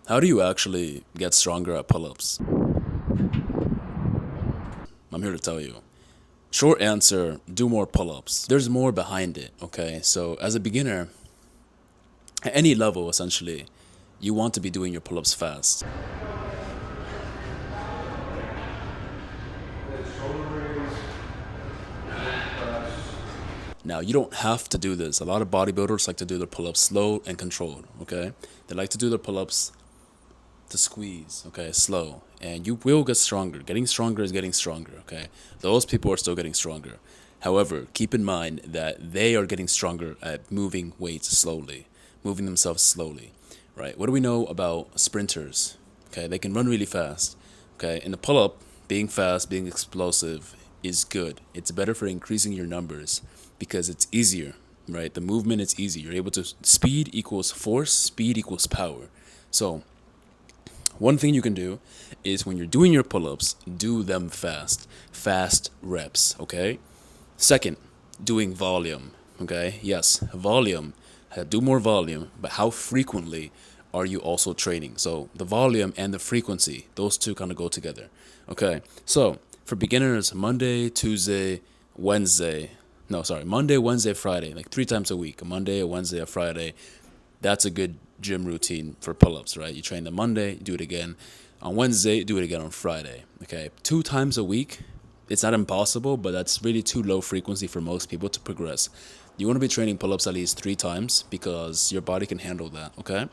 How do you actually get stronger at pull-ups? I'm here to tell you. Short answer, do more pull-ups. There's more behind it, okay? So as a beginner, at any level essentially, you want to be doing your pull-ups fast. Now, you don't have to do this. A lot of bodybuilders like to do their pull-ups slow and controlled, okay? They like to do their pull-ups to squeeze, okay, slow. And you will get stronger. Getting stronger is getting stronger, okay? Those people are still getting stronger. However, keep in mind that they are getting stronger at moving weights slowly, moving themselves slowly, right? What do we know about sprinters? Okay, they can run really fast. Okay, in the pull-up, being fast, being explosive is good. It's better for increasing your numbers because it's easier, right? The movement is easy. You're able to speed equals force, speed equals power. So one thing you can do is when you're doing your pull-ups, do them fast. Fast reps, okay? Second, doing volume, okay? Yes, volume. Do more volume, but how frequently are you also training? So the volume and the frequency, those two kind of go together. Okay, so for beginners, Monday, Tuesday, Wednesday, no, sorry, Monday, Wednesday, Friday, like 3 times a week, a Monday, a Wednesday, a Friday. That's a good gym routine for pull-ups, right? You train the Monday, do it again on Wednesday, do it again on Friday. Okay, 2 times a week. It's not impossible, but that's really too low frequency for most people to progress. You want to be training pull-ups at least 3 times because your body can handle that. Okay,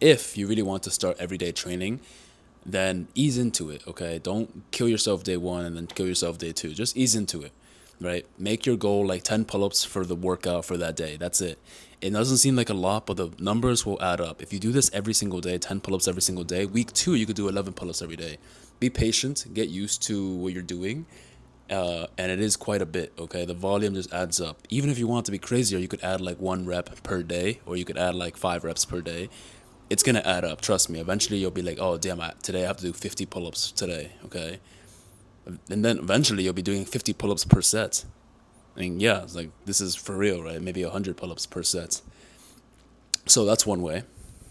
if you really want to start everyday training, then ease into it, okay? Don't kill yourself day one and then kill yourself day two. Just ease into it, right? Make your goal like 10 pull-ups for the workout for that day. That's it. It doesn't seem like a lot, but the numbers will add up. If you do this every single day, 10 pull-ups every single day, week 2, you could do 11 pull-ups every day. Be patient, get used to what you're doing. And it is quite a bit, okay? The volume just adds up. Even if you want to be crazier, you could add like 1 rep per day, or you could add like 5 reps per day. It's gonna add up. Trust me. Eventually, you'll be like, "Oh, damn! Today I have to do 50 pull-ups today." Okay, and then eventually you'll be doing 50 pull-ups per set. I mean, yeah, it's like this is for real, right? Maybe 100 pull-ups per set. So that's one way.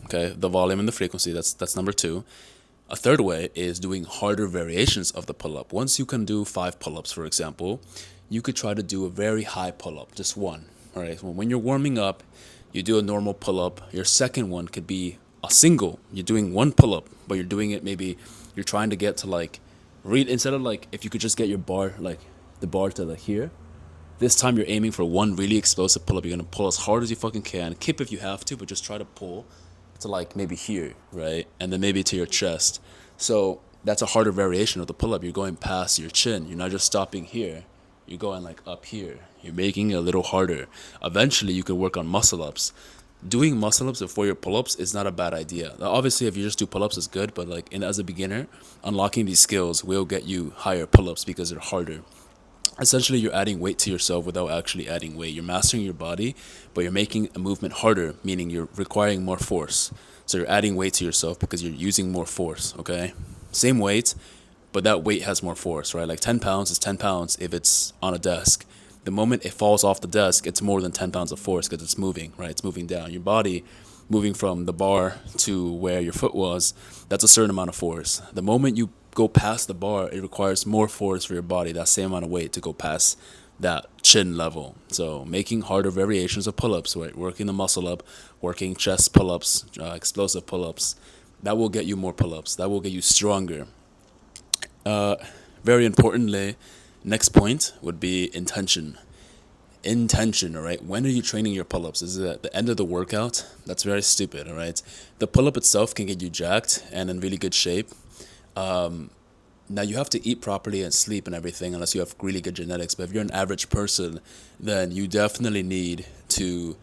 Okay, the volume and the frequency. That's number two. A third way is doing harder variations of the pull-up. Once you can do 5 pull-ups, for example, you could try to do a very high pull-up, just one. All right. When you're warming up, you do a normal pull-up. Your second one could be a single. You're doing one pull-up, but you're doing it maybe you're trying to get to like read instead of like if you could just get your bar like the bar to like here. This time you're aiming for one really explosive pull-up. You're gonna pull as hard as you fucking can. Kip if you have to, but just try to pull to like maybe here, right? And then maybe to your chest. So that's a harder variation of the pull-up. You're going past your chin. You're not just stopping here. You're going like up here. You're making it a little harder. Eventually you can work on muscle ups. Doing muscle ups before your pull-ups is not a bad idea. Obviously if you just do pull-ups is good, but like as a beginner, unlocking these skills will get you higher pull-ups because they're harder. Essentially you're adding weight to yourself without actually adding weight. You're mastering your body, but you're making a movement harder, meaning you're requiring more force. So you're adding weight to yourself because you're using more force, okay? Same weight, but that weight has more force, right? Like 10 pounds is 10 pounds if it's on a desk. The moment it falls off the desk, it's more than 10 pounds of force because it's moving, right? It's moving down. Your body moving from the bar to where your foot was, that's a certain amount of force. The moment you go past the bar, it requires more force for your body, that same amount of weight to go past that chin level. So making harder variations of pull-ups, right? Working the muscle up, working chest pull-ups, explosive pull-ups, that will get you more pull-ups. That will get you stronger. Very importantly, next point would be intention. Intention, all right? When are you training your pull-ups? Is it at the end of the workout? That's very stupid, all right? The pull-up itself can get you jacked and in really good shape. Now you have to eat properly and sleep and everything unless you have really good genetics. But if you're an average person, then you definitely need to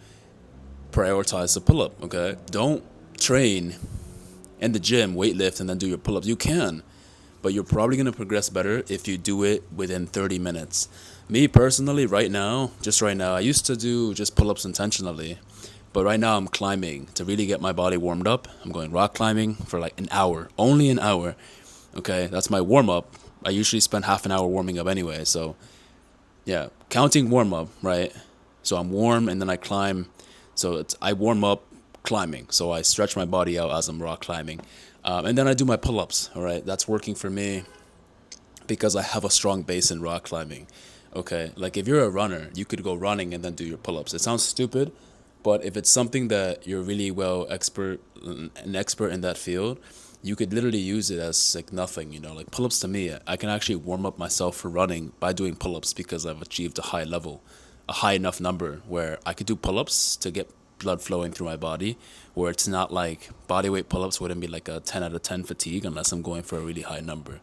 prioritize the pull-up, okay? Don't train in the gym, weightlift, and then do your pull-ups. You can, but you're probably going to progress better if you do it within 30 minutes. Me personally, just right now, I used to do just pull-ups intentionally, but right now I'm climbing to really get my body warmed up. I'm going rock climbing for like an hour, only an hour. Okay, that's my warm-up. I usually spend half an hour warming up anyway, so yeah, counting warm-up, right? So I'm warm and then I climb. So I warm up, climbing. So I stretch my body out as I'm rock climbing. And then I do my pull-ups, all right? That's working for me because I have a strong base in rock climbing. Okay, like if you're a runner, you could go running and then do your pull-ups. It sounds stupid, but if it's something that you're really an expert in that field, you could literally use it as like nothing, you know, like pull-ups to me. I can actually warm up myself for running by doing pull-ups because I've achieved a high level, a high enough number where I could do pull-ups to get blood flowing through my body, where it's not like body weight pull-ups wouldn't be like a 10 out of 10 fatigue unless I'm going for a really high number.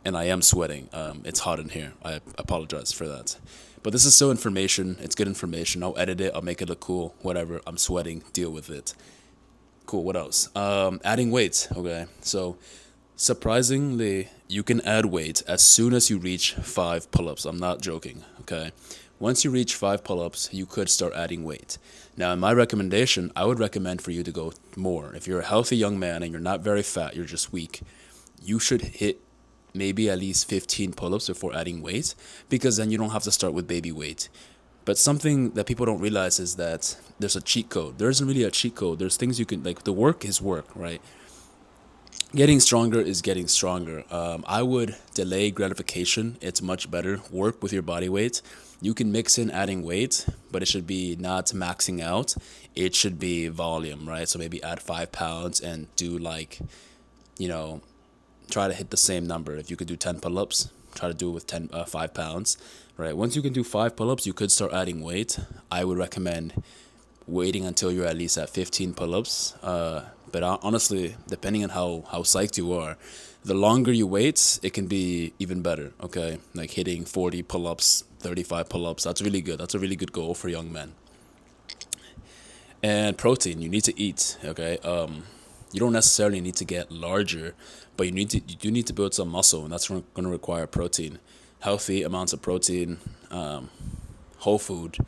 And I am sweating. It's hot in here. I apologize for that. But this is still information. It's good information. I'll edit it. I'll make it look cool. Whatever. I'm sweating. Deal with it. Cool. What else? Adding weight. Okay. So surprisingly, you can add weight as soon as you reach 5 pull-ups. I'm not joking. Okay. Once you reach 5 pull-ups, you could start adding weight. Now, in my recommendation, I would recommend for you to go more. If you're a healthy young man and you're not very fat, you're just weak, you should hit maybe at least 15 pull-ups before adding weight, because then you don't have to start with baby weight. But something that people don't realize is that there's a cheat code. There isn't really a cheat code. There's things you can, like, the work is work, right? Getting stronger is getting stronger. I would delay gratification. It's much better. Work with your body weight. You can mix in adding weight, but it should be not maxing out. It should be volume, right? So maybe add 5 pounds and do like, you know, try to hit the same number. If you could do 10 pull-ups, try to do it with 5 pounds, right? Once you can do 5 pull-ups, you could start adding weight. I would recommend waiting until you're at least at 15 pull-ups. But honestly, depending on how psyched you are, the longer you wait, it can be even better, okay? Like hitting 40 pull-ups, 35 pull-ups, that's really good. That's a really good goal for young men. And protein, you need to eat, okay? You don't necessarily need to get larger, but you do need to build some muscle, and that's going to require protein, healthy amounts of protein, whole food,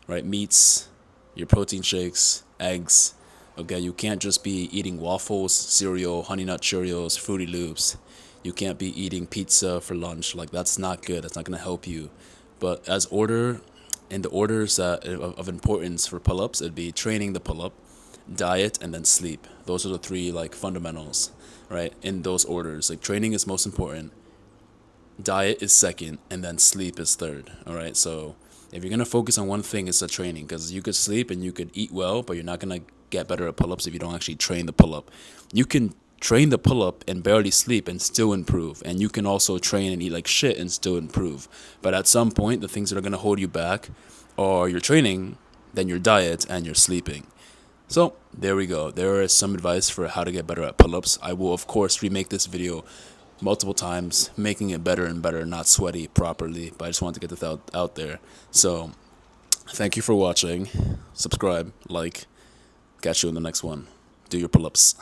right? Meats, your protein shakes, eggs. Okay, you can't just be eating waffles, cereal, Honey Nut Cheerios, Fruity Loops. You can't be eating pizza for lunch. Like, that's not good. That's not going to help you. But in the orders of importance for pull-ups, it'd be training the pull-up, diet, and then sleep. Those are the 3 like fundamentals, right? In those orders, like training is most important, diet is second, and then sleep is third. All right, so if you're gonna focus on one thing, it's the training, because you could sleep and you could eat well, but you're not gonna get better at pull-ups if you don't actually train the pull-up. You can train the pull-up and barely sleep and still improve, and you can also train and eat like shit and still improve. But at some point, the things that are gonna hold you back are your training, then your diet, and your sleeping. So there we go. There is some advice for how to get better at pull-ups. I will, of course, remake this video multiple times, making it better and better, not sweaty properly, but I just wanted to get this out there. So thank you for watching. Subscribe, like, catch you in the next one. Do your pull-ups.